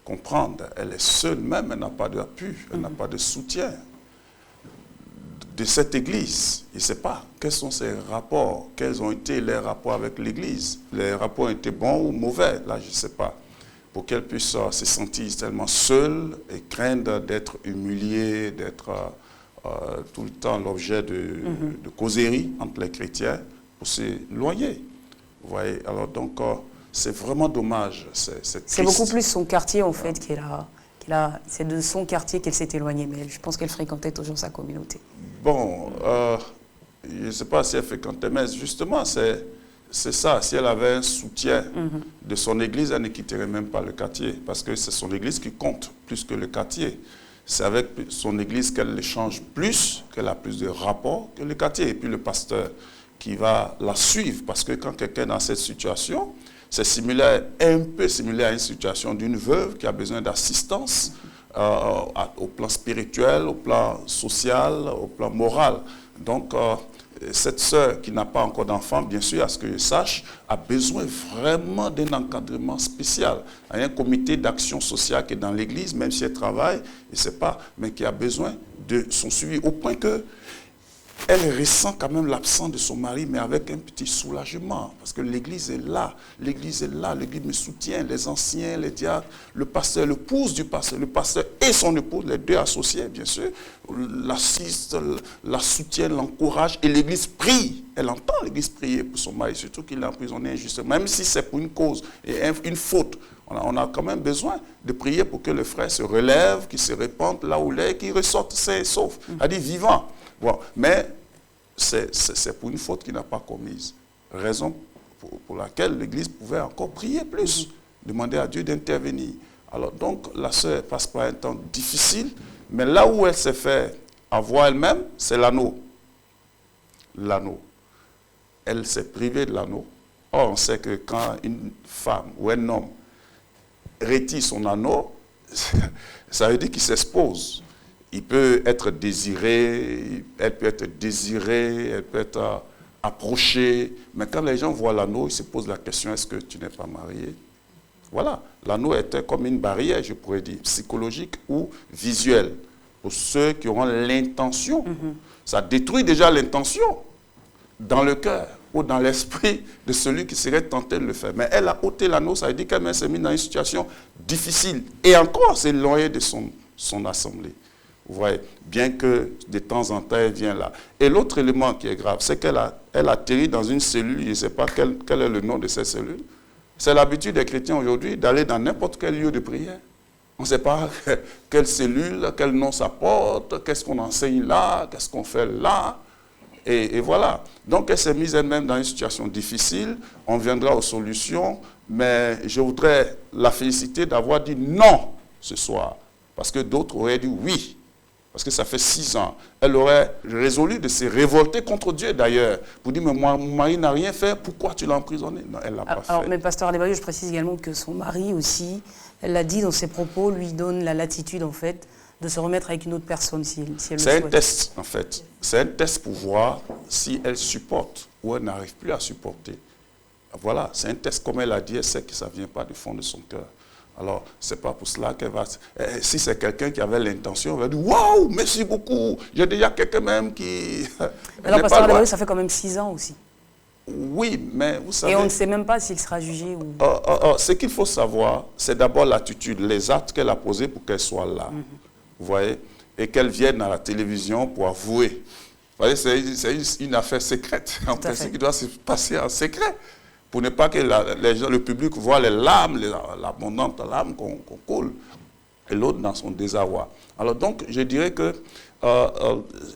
comprendre, elle est seule même, elle n'a pas d'appui, elle n'a pas de soutien de cette Église. Je ne sais pas quels sont ses rapports, quels ont été les rapports avec l'Église. Les rapports ont été bons ou mauvais, là je ne sais pas. Pour qu'elle puisse se sentir tellement seule et craindre d'être humiliée, d'être tout le temps l'objet de causeries entre les chrétiens pour s'éloigner. Vous voyez, alors donc c'est vraiment dommage. C'est beaucoup plus son quartier en fait c'est de son quartier qu'elle s'est éloignée, mais je pense qu'elle fréquentait toujours sa communauté. Bon, je ne sais pas si elle fréquentait, mais justement c'est ça. Si elle avait un soutien de son église, elle ne quitterait même pas le quartier, parce que c'est son église qui compte plus que le quartier. C'est avec son église qu'elle échange plus, qu'elle a plus de rapports que le quartier. Et puis le pasteur qui va la suivre, parce que quand quelqu'un est dans cette situation, c'est similaire, un peu similaire à une situation d'une veuve qui a besoin d'assistance au plan spirituel, au plan social, au plan moral. Donc, cette sœur qui n'a pas encore d'enfant, bien sûr, à ce que je sache, a besoin vraiment d'un encadrement spécial. Il y a un comité d'action sociale qui est dans l'église, même si elle travaille, je ne sais pas, mais qui a besoin de son suivi, au point que elle ressent quand même l'absence de son mari, mais avec un petit soulagement, parce que l'église est là, l'église me soutient, les anciens, les diacres, le pasteur, l'épouse du pasteur, le pasteur et son épouse, les deux associés, bien sûr, l'assistent, la soutiennent, l'encouragent, et l'église prie, elle entend l'église prier pour son mari, surtout qu'il est emprisonné injustement, même si c'est pour une cause et une faute. On a quand même besoin de prier pour que le frère se relève, qu'il se répande là où il est, qu'il ressorte sain et sauf, c'est-à-dire vivant. Bon, mais c'est pour une faute qu'il n'a pas commise. Raison pour laquelle l'Église pouvait encore prier plus, demander à Dieu d'intervenir. Alors donc, la sœur passe par un temps difficile, mais là où elle s'est fait avoir elle-même, c'est l'anneau. L'anneau. Elle s'est privée de l'anneau. Or, on sait que quand une femme ou un homme retire son anneau, ça veut dire qu'il s'expose. Il peut être désiré, elle peut être désirée, elle peut être approchée. Mais quand les gens voient l'anneau, ils se posent la question, est-ce que tu n'es pas marié? Voilà, l'anneau était comme une barrière, je pourrais dire, psychologique ou visuelle. Pour ceux qui auront l'intention, ça détruit déjà l'intention dans le cœur ou dans l'esprit de celui qui serait tenté de le faire. Mais elle a ôté l'anneau, ça veut dire qu'elle s'est mise dans une situation difficile. Et encore, c'est éloigné de son assemblée. Vous voyez, bien que de temps en temps, elle vient là. Et l'autre élément qui est grave, c'est qu'elle atterrit dans une cellule, je ne sais pas quel est le nom de cette cellule. C'est l'habitude des chrétiens aujourd'hui d'aller dans n'importe quel lieu de prière. On ne sait pas quelle cellule, quel nom ça porte, qu'est-ce qu'on enseigne là, qu'est-ce qu'on fait là. Et voilà. Donc elle s'est mise elle-même dans une situation difficile. On viendra aux solutions, mais je voudrais la féliciter d'avoir dit non ce soir. Parce que d'autres auraient dit oui. Parce que ça fait 6 ans. Elle aurait résolu de se révolter contre Dieu d'ailleurs. Pour dire, mais mon mari n'a rien fait, pourquoi tu l'as emprisonné? Non, elle ne l'a pas fait. Alors, mais pasteur Adebayo, je précise également que son mari aussi, elle l'a dit dans ses propos, lui donne la latitude en fait de se remettre avec une autre personne si elle le souhaite. C'est un test en fait. C'est un test pour voir si elle supporte ou elle n'arrive plus à supporter. Voilà, c'est un test comme elle a dit, elle sait que ça ne vient pas du fond de son cœur. Alors, ce n'est pas pour cela qu'elle va... Si c'est quelqu'un qui avait l'intention, elle va dire « Waouh, merci beaucoup, j'ai déjà quelqu'un même qui... » Alors, pasteur Adebayo, ça fait quand même 6 ans aussi. Oui, mais vous savez... Et on ne sait même pas s'il sera jugé ou... Ce qu'il faut savoir, c'est d'abord l'attitude, les actes qu'elle a posés pour qu'elle soit là. Vous voyez? Et qu'elle vienne à la télévision pour avouer. Vous voyez, c'est une affaire secrète. En principe, qui doit se passer en secret. Pour ne pas que les gens, le public voit les larmes, l'abondante larmes qu'on coule. Et l'autre dans son désarroi. Alors donc, je dirais que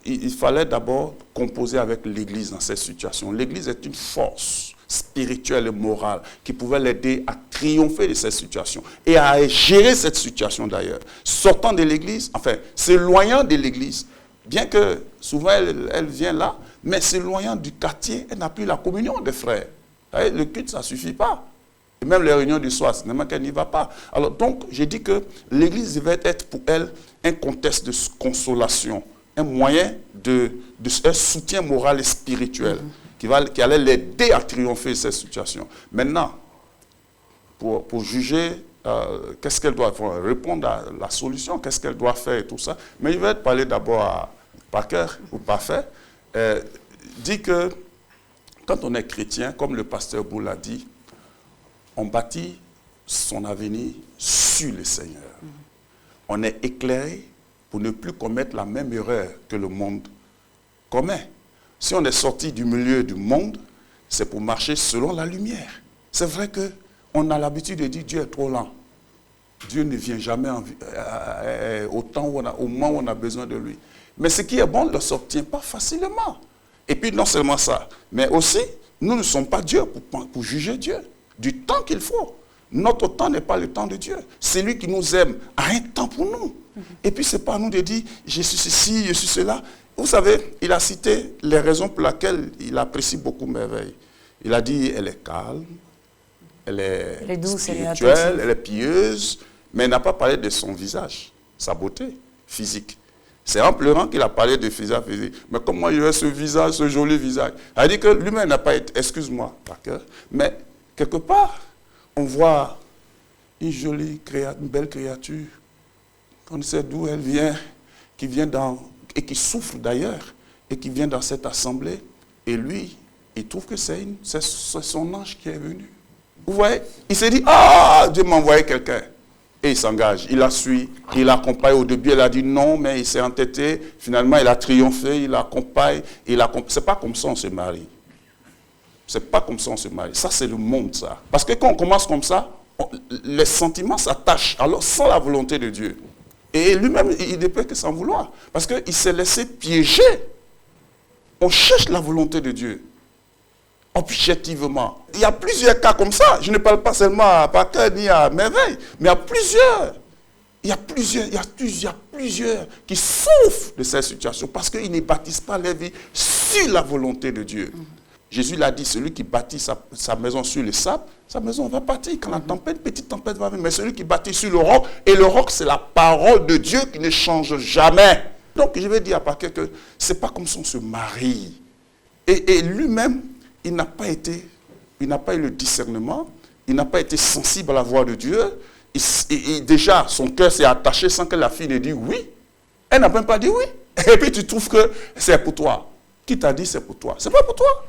il fallait d'abord composer avec l'Église dans cette situation. L'Église est une force spirituelle et morale qui pouvait l'aider à triompher de cette situation et à gérer cette situation d'ailleurs. Sortant de l'Église, enfin, s'éloignant de l'Église, bien que souvent elle vient là, mais s'éloignant du quartier, elle n'a plus la communion des frères. Vous voyez, le culte, ça ne suffit pas. Et même les réunions du soir, c'est même qu'elle n'y va pas. Alors donc, j'ai dit que l'Église devait être pour elle un contexte de consolation, un moyen un soutien moral et spirituel qui allait l'aider à triompher de cette situation. Maintenant, pour juger qu'est-ce qu'elle doit faire, répondre à la solution, qu'est-ce qu'elle doit faire et tout ça, mais je vais te parler d'abord à Parker, ou Parfait, dit que quand on est chrétien, comme le pasteur Bou l'a dit, on bâtit son avenir sur le Seigneur. On est éclairé pour ne plus commettre la même erreur que le monde commet. Si on est sorti du milieu du monde, c'est pour marcher selon la lumière. C'est vrai qu'on a l'habitude de dire Dieu est trop lent. Dieu ne vient jamais au moment où on a besoin de lui. Mais ce qui est bon ne s'obtient pas facilement. Et puis non seulement ça, mais aussi, nous ne sommes pas Dieu pour juger Dieu. Du temps qu'il faut. Notre temps n'est pas le temps de Dieu. C'est lui qui nous aime a un temps pour nous. Et puis, ce n'est pas à nous de dire, je suis ceci, je suis cela. Vous savez, il a cité les raisons pour lesquelles il apprécie beaucoup Merveille. Il a dit, elle est calme, elle est douce, spirituelle, elle est pieuse, mais il n'a pas parlé de son visage, sa beauté physique. C'est en pleurant qu'il a parlé de visage physique. Mais comment il a ce visage, ce joli visage? Il a dit que lui-même n'a pas été, excuse-moi, par cœur, mais quelque part, on voit une jolie créature, une belle créature, qu'on sait d'où elle vient, qui vient et qui souffre d'ailleurs, et qui vient dans cette assemblée, et lui, il trouve que c'est son ange qui est venu. Vous voyez? Il s'est dit, ah, Dieu m'a envoyé quelqu'un. Et il s'engage, il la suit, il l'accompagne. Au début, elle a dit non, mais il s'est entêté. Finalement, il a triomphé, il l'accompagne. C'est pas comme ça on se marie. C'est pas comme ça on se marie. Ça, c'est le monde, ça. Parce que quand on commence comme ça, les sentiments s'attachent, alors sans la volonté de Dieu. Et lui-même, il ne peut que s'en vouloir. Parce qu'il s'est laissé piéger. On cherche la volonté de Dieu. Objectivement. Il y a plusieurs cas comme ça. Je ne parle pas seulement à Parker ni à Merveille, mais à plusieurs. Il y a plusieurs qui souffrent de cette situation parce qu'ils ne bâtissent pas leur vie sur la volonté de Dieu. Jésus l'a dit, celui qui bâtit sa maison sur le sable, sa maison va partir. Quand la tempête, petite tempête va venir. Mais celui qui bâtit sur le roc, et le roc, c'est la parole de Dieu qui ne change jamais. Donc, je vais dire à Parker que ce n'est pas comme ça on se marie. Et lui-même, il n'a pas eu le discernement, il n'a pas été sensible à la voix de Dieu. Et déjà, son cœur s'est attaché sans que la fille ne dise oui. Elle n'a même pas dit oui. Et puis tu trouves que c'est pour toi. Qui t'a dit c'est pour toi? C'est pas pour toi.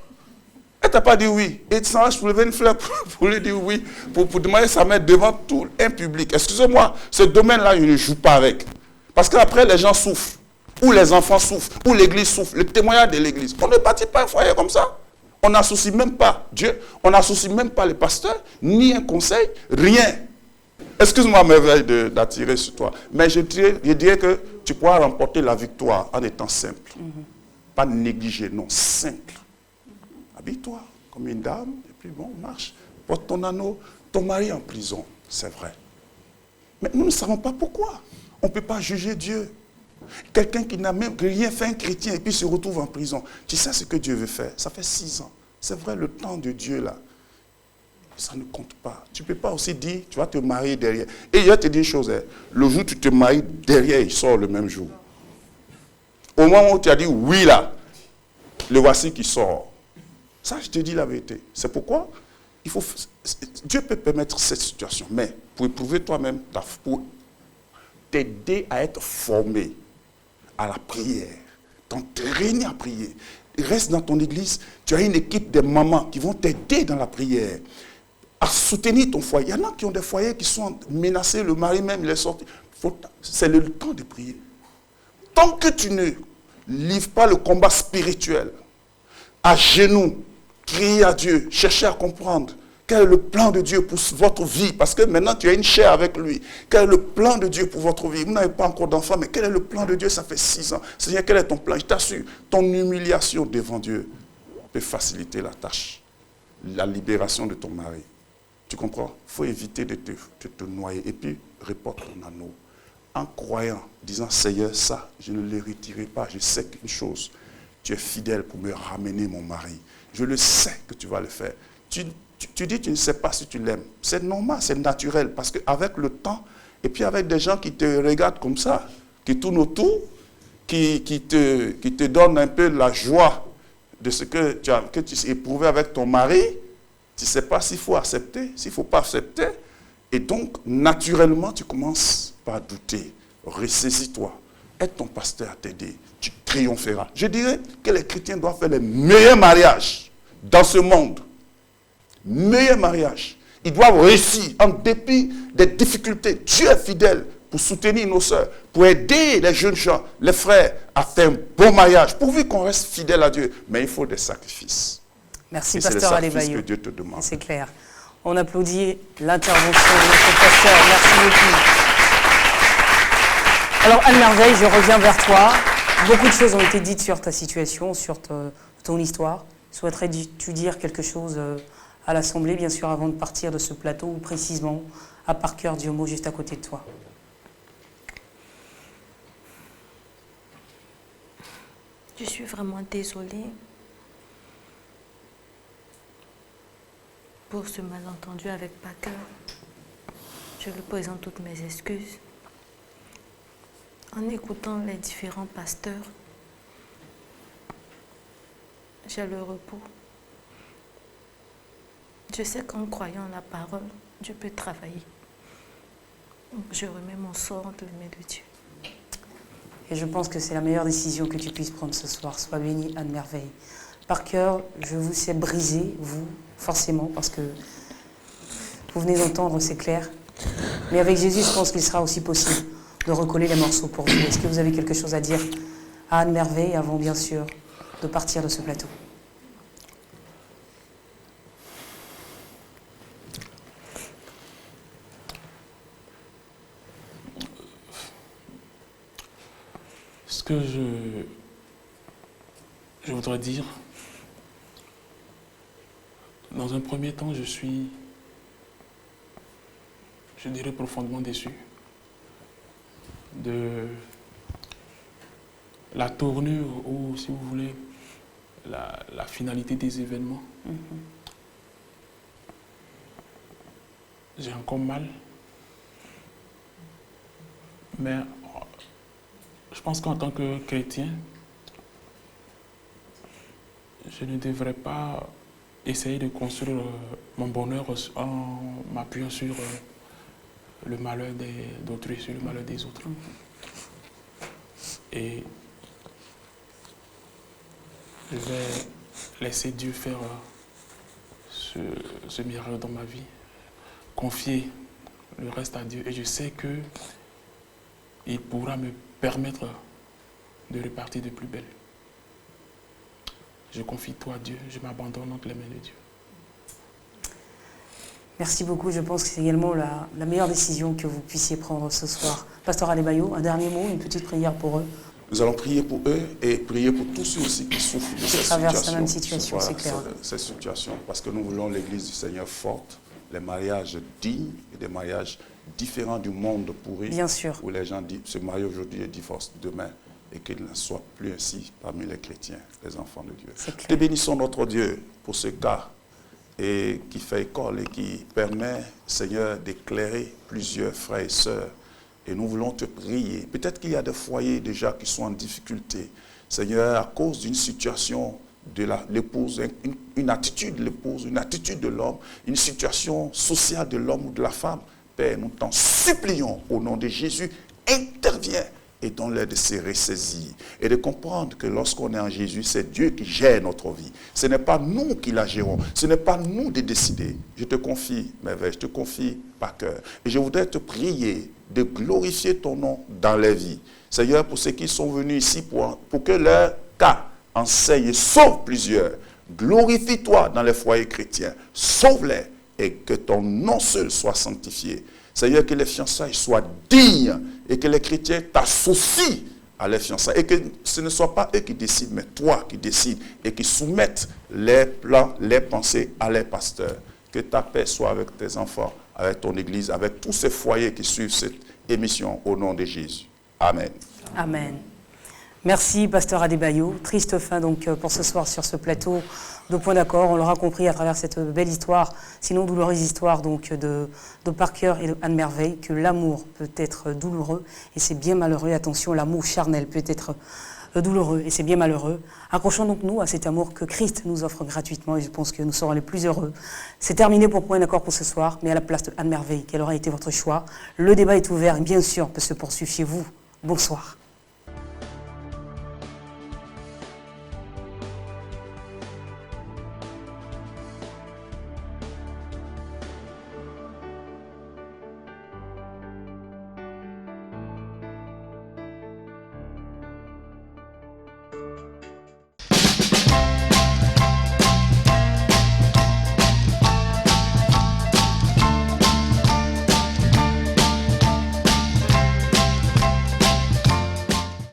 Elle t'a pas dit oui. Et tu s'en vas soulever une fleur pour lui dire oui, pour demander sa mère devant tout un public. Excusez-moi, ce domaine-là, je ne joue pas avec. Parce qu'après, les gens souffrent. Ou les enfants souffrent. Ou l'église souffre. Le témoignage de l'église. On ne bâtit pas un foyer comme ça. On n'associe même pas Dieu. On n'associe même pas les pasteurs. Ni un conseil. Rien. Excuse-moi, Merveille, d'attirer sur toi. Mais je dirais que tu pourras remporter la victoire en étant simple. Pas négligé, non, simple. Habille-toi comme une dame, et puis bon, marche. Porte ton anneau, ton mari en prison, c'est vrai. Mais nous ne savons pas pourquoi. On ne peut pas juger Dieu. Quelqu'un qui n'a même rien fait, un chrétien, et puis se retrouve en prison. Tu sais ce que Dieu veut faire? Ça fait 6 ans. C'est vrai, le temps de Dieu, là, ça ne compte pas. Tu ne peux pas aussi dire, tu vas te marier derrière. Et il va te dire une chose, hein, le jour où tu te maries derrière, il sort le même jour. Au moment où tu as dit oui, là, le voici qui sort. Ça, je te dis la vérité. C'est pourquoi Dieu peut permettre cette situation, mais pour éprouver toi-même, pour t'aider à être formé à la prière, t'entraîner à prier, reste dans ton église, tu as une équipe de mamans qui vont t'aider dans la prière, à soutenir ton foyer. Il y en a qui ont des foyers qui sont menacés, le mari même, il est sorti. C'est le temps de prier. Tant que tu ne livres pas le combat spirituel, à genoux, crier à Dieu, chercher à comprendre quel est le plan de Dieu pour votre vie, parce que maintenant tu as une chair avec lui. Quel est le plan de Dieu pour votre vie? Vous n'avez pas encore d'enfant, mais quel est le plan de Dieu? Ça fait 6 ans. Seigneur, quel est ton plan? Je t'assure, ton humiliation devant Dieu peut faciliter la tâche, la libération de ton mari. Tu comprends? Il faut éviter de te noyer. Et puis, reporte ton anneau. En croyant, disant, Seigneur, ça, je ne le retirerai pas. Je sais qu'une chose, tu es fidèle pour me ramener mon mari. Je le sais que tu vas le faire. Tu dis, tu ne sais pas si tu l'aimes. C'est normal, c'est naturel. Parce qu'avec le temps, et puis avec des gens qui te regardent comme ça, qui tournent autour, qui te donnent un peu la joie de ce que tu éprouvais avec ton mari, tu ne sais pas s'il faut accepter, s'il ne faut pas accepter. Et donc, naturellement, tu commences par douter. Ressaisis-toi. Aide ton pasteur à t'aider. Tu triompheras. Je dirais que les chrétiens doivent faire les meilleurs mariages dans ce monde. Meilleurs mariages. Ils doivent réussir en dépit des difficultés. Dieu est fidèle pour soutenir nos sœurs, pour aider les jeunes gens, les frères à faire un bon mariage, pourvu qu'on reste fidèle à Dieu. Mais il faut des sacrifices. Merci, et pasteur Adebayo. C'est Adebayo. que Dieu te demande. C'est clair. On applaudit l'intervention de notre pasteur. Merci beaucoup. Alors, Anne-Merveille, je reviens vers toi. Beaucoup de choses ont été dites sur ta situation, sur ton histoire. Souhaiterais-tu dire quelque chose à l'Assemblée, bien sûr, avant de partir de ce plateau, ou précisément à Parker Diomo, juste à côté de toi? Je suis vraiment désolée pour ce malentendu avec Parker. Je lui présente toutes mes excuses. En écoutant les différents pasteurs, j'ai le repos. Je sais qu'en croyant la parole, Dieu peut travailler. Donc je remets mon sort entre les mains de Dieu. Et je pense que c'est la meilleure décision que tu puisses prendre ce soir. Sois bénie, Anne-Merveille. Parker, je vous sais briser, vous, forcément, parce que vous venez d'entendre, c'est clair. Mais avec Jésus, je pense qu'il sera aussi possible de recoller les morceaux pour vous. Est-ce que vous avez quelque chose à dire à Anne-Merveille avant, bien sûr, de partir de ce plateau? Ce que je voudrais dire, dans un premier temps, je dirais profondément déçu de la tournure ou, si vous voulez, la finalité des événements. J'ai encore mal, mais je pense qu'en tant que chrétien, je ne devrais pas essayer de construire mon bonheur en m'appuyant sur le malheur d'autrui, sur le malheur des autres. Et je vais laisser Dieu faire ce miracle dans ma vie, confier le reste à Dieu. Et je sais qu'il pourra me permettre de repartir de plus belle. Je confie toi à Dieu, je m'abandonne entre les mains de Dieu. Merci beaucoup. Je pense que c'est également la meilleure décision que vous puissiez prendre ce soir. Pasteur Adebayo, un dernier mot, une petite prière pour eux. Nous allons prier pour eux et prier pour tous ceux aussi qui souffrent de cette traversent la même situation, voilà, c'est clair. Cette situation, parce que nous voulons l'Église du Seigneur forte, les mariages dignes et des mariages différents du monde pourri. Bien sûr. Où les gens disent, ce mari aujourd'hui est divorce demain, et qu'il ne soit plus ainsi parmi les chrétiens, les enfants de Dieu. Te bénissons notre Dieu pour ce cas et qui fait école et qui permet, Seigneur, d'éclairer plusieurs frères et sœurs. Et nous voulons te prier. Peut-être qu'il y a des foyers déjà qui sont en difficulté. Seigneur, à cause d'une situation de l'épouse, une attitude de l'épouse, une attitude de l'homme, une situation sociale de l'homme ou de la femme. Père, nous t'en supplions au nom de Jésus, interviens et donne-leur de se ressaisir et de comprendre que lorsqu'on est en Jésus, c'est Dieu qui gère notre vie. Ce n'est pas nous qui la gérons, ce n'est pas nous de décider. Je te confie, merveille, je te confie par cœur. Et je voudrais te prier de glorifier ton nom dans les vies. Seigneur, pour ceux qui sont venus ici pour que leur cas enseigne et sauve plusieurs, glorifie-toi dans les foyers chrétiens, sauve-les et que ton nom seul soit sanctifié. Seigneur, que les fiançailles soient dignes et que les chrétiens t'associent à les fiançailles. Et que ce ne soit pas eux qui décident, mais toi qui décides et qui soumettent les plans, les pensées à les pasteurs. Que ta paix soit avec tes enfants, avec ton église, avec tous ces foyers qui suivent cette émission au nom de Jésus. Amen. Amen. Merci, pasteur Adebayo. Triste fin donc pour ce soir sur ce plateau de Point d'accord. On l'aura compris à travers cette belle histoire, sinon douloureuse histoire donc de Parker et de Anne Merveille, que l'amour peut être douloureux et c'est bien malheureux. Attention, l'amour charnel peut être douloureux et c'est bien malheureux. Accrochons donc nous à cet amour que Christ nous offre gratuitement et je pense que nous serons les plus heureux. C'est terminé pour Point d'accord pour ce soir, mais à la place de Anne Merveille, quel aura été votre choix? Le débat est ouvert et bien sûr peut se poursuivre chez vous. Bonsoir.